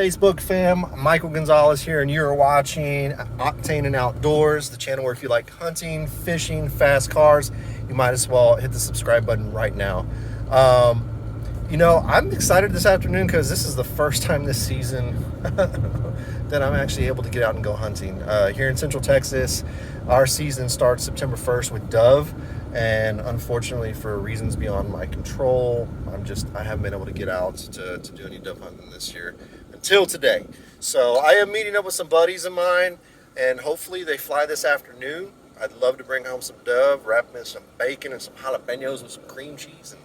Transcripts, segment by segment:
Facebook fam? Michael Gonzalez here, and you're watching Octane and Outdoors, the channel where if you like hunting, fishing, fast cars, you might as well hit the subscribe button right now. I'm excited this afternoon because this is the first time this season that I'm actually able to get out and go hunting. Here in Central Texas, our season starts September 1st with dove, and unfortunately for reasons beyond my control, I haven't been able to get out to do any dove hunting this year until today. So I am meeting up with some buddies of mine, and hopefully they fly this afternoon. I'd love to bring home some dove, wrap them in some bacon and some jalapenos with some cream cheese, and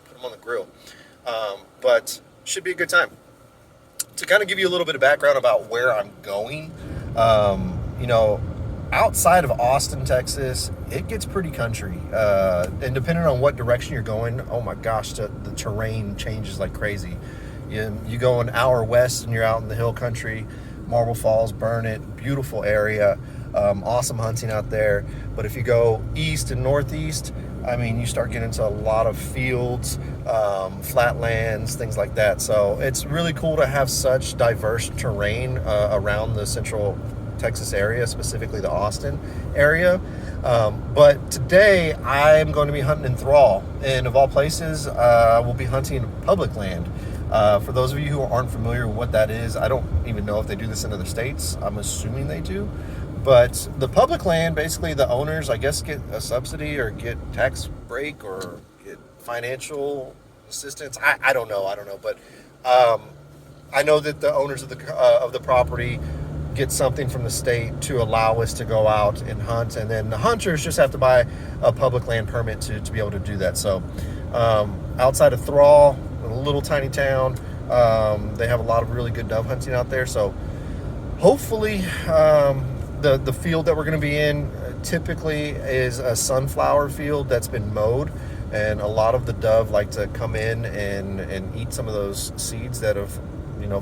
put them on the grill. But should be a good time. To kind of give you a little bit of background about where I'm going, outside of Austin, Texas, it gets pretty country. And depending on what direction you're going, oh my gosh, the terrain changes like crazy. You go an hour west and you're out in the hill country, Marble Falls, Burnet, beautiful area, awesome hunting out there. But if you go east and northeast, you start getting into a lot of fields, flatlands, things like that. So it's really cool to have such diverse terrain around the Central Texas area, specifically the Austin area. But today I'm going to be hunting in Thrall, and of all places, we'll be hunting public land. For those of you who aren't familiar with what that is, I don't even know if they do this in other states. I'm assuming they do. But the public land, basically the owners, I guess, get a subsidy or get tax break or get financial assistance. I don't know. But I know that the owners of the property get something from the state to allow us to go out and hunt, and then the hunters just have to buy a public land permit to be able to do that. So outside of Thrall, a little tiny town, they have a lot of really good dove hunting out there. So hopefully the field that we're going to be in typically is a sunflower field that's been mowed, and a lot of the dove like to come in and eat some of those seeds that have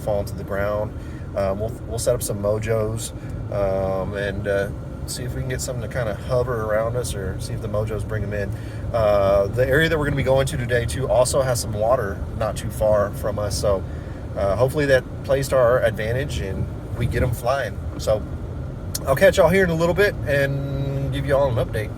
fallen to the ground. We'll set up some mojos and see if we can get something to kind of hover around us, or see if the mojos bring them in. The area that we're going to be going to today too also has some water not too far from us, so hopefully that plays to our advantage and we get them flying. So I'll catch y'all here in a little bit and give y'all an update.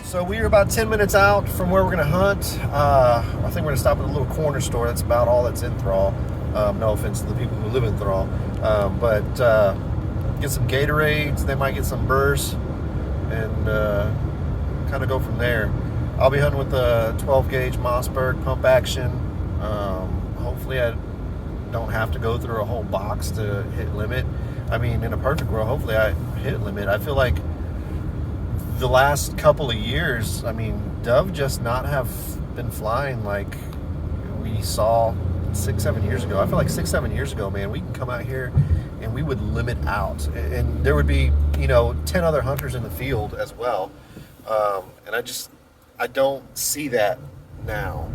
So we are about 10 minutes out from where we're going to hunt. I think we're going to stop at a little corner store. That's about all that's in Thrall. No offense to the people who live in Thrall. But get some Gatorades. They might get some bursts. And kind of go from there. I'll be hunting with the 12 gauge Mossberg pump action. Hopefully I don't have to go through a whole box to hit limit. In a perfect world, hopefully I hit limit. I feel like the last couple of years, dove just not have been flying like we saw 6-7 years ago. I feel like 6-7 years ago, man, we can come out here and we would limit out, and there would be 10 other hunters in the field as well. And I don't see that now.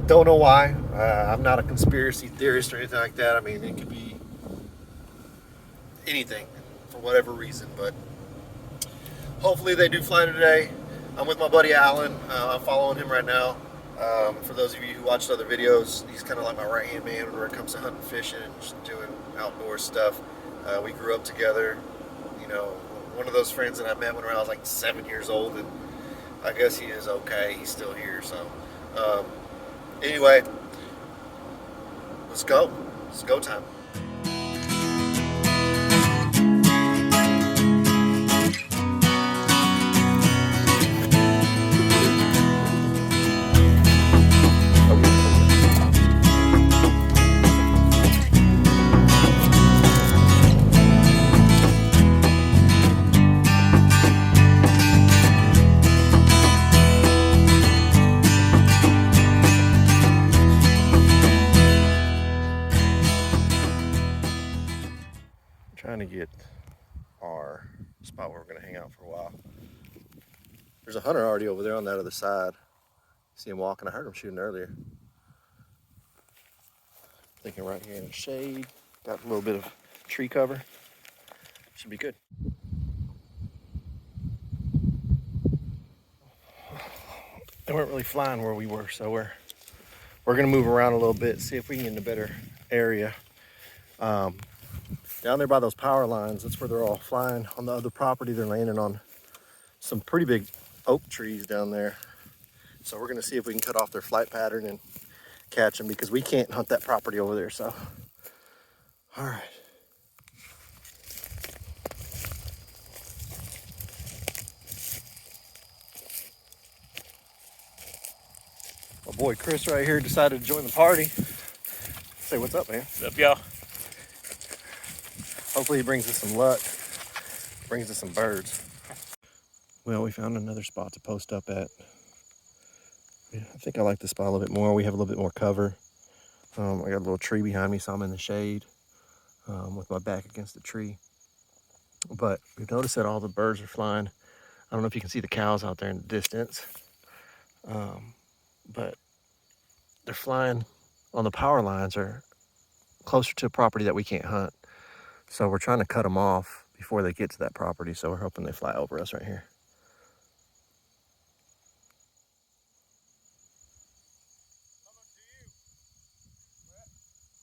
Don't know why. I'm not a conspiracy theorist or anything like that. It could be anything for whatever reason, but hopefully they do fly today. I'm with my buddy Alan. I'm following him right now. For those of you who watched other videos, he's kind of like my right-hand man when it comes to hunting, fishing, and just doing outdoor stuff. We grew up together. One of those friends that I met when I was like 7 years old, and I guess he is okay. He's still here. So anyway, let's go. It's go time. Trying to get our spot where we're going to hang out for a while. There's a hunter already over there on that other side. See him walking. I heard him shooting earlier. Thinking right here in the shade. Got a little bit of tree cover. Should should be good. They weren't really flying where we were, so we're gonna move around a little bit, see if we can get in a better area. Down there by those power lines, that's where they're all flying. On the other property, they're landing on some pretty big oak trees down there. So we're gonna see if we can cut off their flight pattern and catch them, because we can't hunt that property over there. So, all right. My boy Chris right here decided to join the party. Say what's up, man. What's up, y'all? Hopefully he brings us some luck, brings us some birds. Well, we found another spot to post up at. Yeah, I think I like this spot a little bit more. We have a little bit more cover. I got a little tree behind me, so I'm in the shade with my back against the tree. But we've noticed that all the birds are flying. I don't know if you can see the cows out there in the distance, but they're flying on the power lines or closer to a property that we can't hunt. So we're trying to cut them off before they get to that property. So we're hoping they fly over us right here.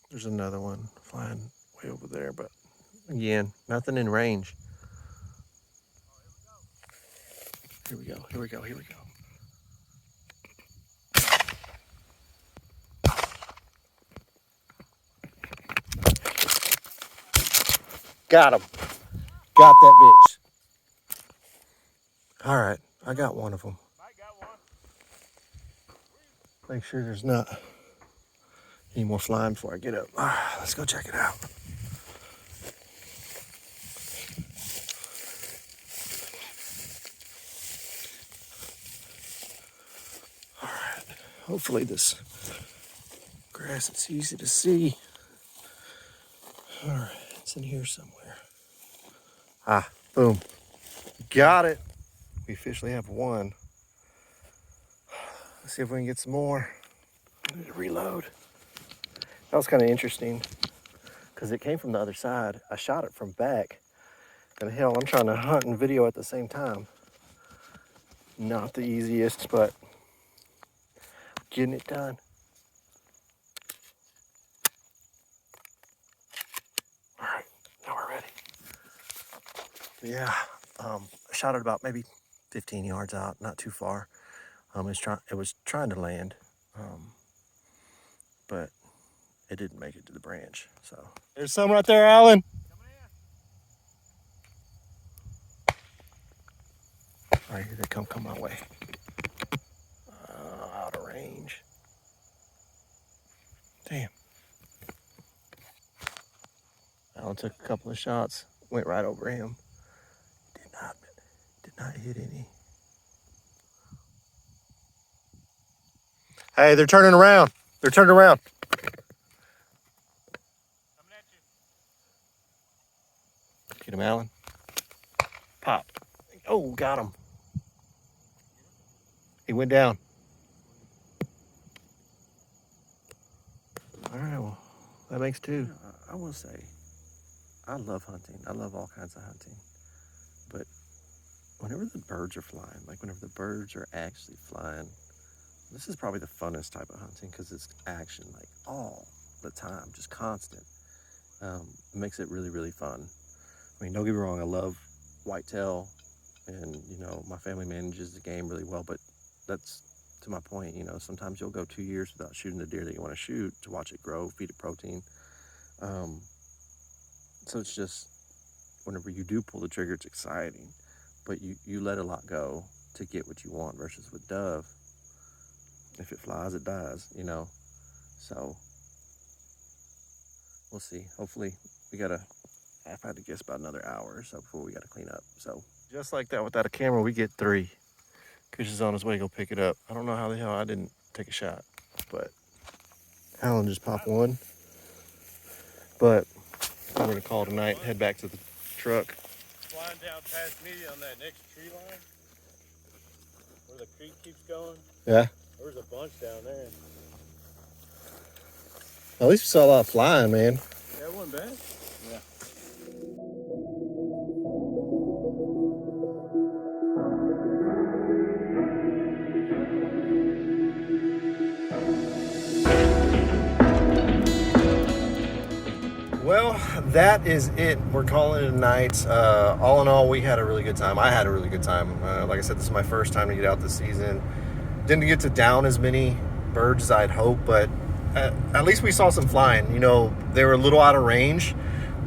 There's another one flying way over there, but again, nothing in range. Here we go, here we go, here we go. Got him. Got that bitch. All right, I got one of them. Make sure there's not any more flying before I get up. All right, let's go check it out. All right, hopefully this grass is easy to see. All right, it's in here somewhere. Ah, boom. Got it. We officially have one. Let's see if we can get some more. I need to reload. That was kind of interesting because it came from the other side. I shot it from back. And hell, I'm trying to hunt and video at the same time. Not the easiest, but getting it done. All right, now we're ready. Yeah, I shot it about maybe 15 yards out, not too far. It was trying to land, but it didn't make it to the branch. So there's some right there, Alan. All right, here they come my way. Out of range. Damn. Alan took a couple of shots, went right over him. Did not hit any. Hey, they're turning around. They're turning around. Coming at you. Get him, Alan. Pop. Oh, got him. He went down. All right, well, that makes two. I will say, I love hunting. I love all kinds of hunting. But whenever the birds are flying, like whenever the birds are actually flying, this is probably the funnest type of hunting because it's action like all the time, just constant. It makes it really, really fun. I mean, don't get me wrong, I love whitetail and, you know, my family manages the game really well, but that's to my point, you know, sometimes you'll go 2 years without shooting the deer that you want to shoot to watch it grow, feed it protein. So it's just, whenever you do pull the trigger, it's exciting, but you let a lot go to get what you want versus with dove. If it flies, it dies, you know? So we'll see. Hopefully I've had to guess about another hour or so before we got to clean up. So just like that, without a camera, we get 3. Chris is on his way to go pick it up. I don't know how the hell I didn't take a shot, but Alan just popped one. But I'm gonna call tonight, head back to the truck. Flying down past me on that next tree line, where the creek keeps going. Yeah. There's a bunch down there. At least we saw a lot of flying, man. That wasn't bad. Yeah. Well, that is it. We're calling it a night. All in all, we had a really good time. I had a really good time. Like I said, this is my first time to get out this season. Didn't get to down as many birds as I'd hoped, but at least we saw some flying. You know, they were a little out of range,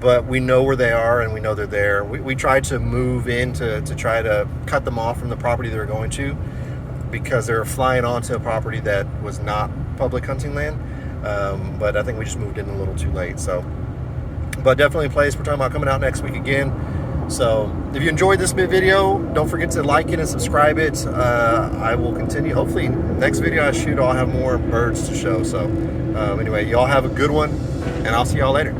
but we know where they are and we know they're there. We tried to move in to try to cut them off from the property they were going to, because they were flying onto a property that was not public hunting land. But I think we just moved in a little too late. So, but definitely a place we're talking about coming out next week again. So if you enjoyed this video, don't forget to like it and subscribe it. I will continue. Hopefully next video I shoot, I'll have more birds to show. So anyway, y'all have a good one, and I'll see y'all later.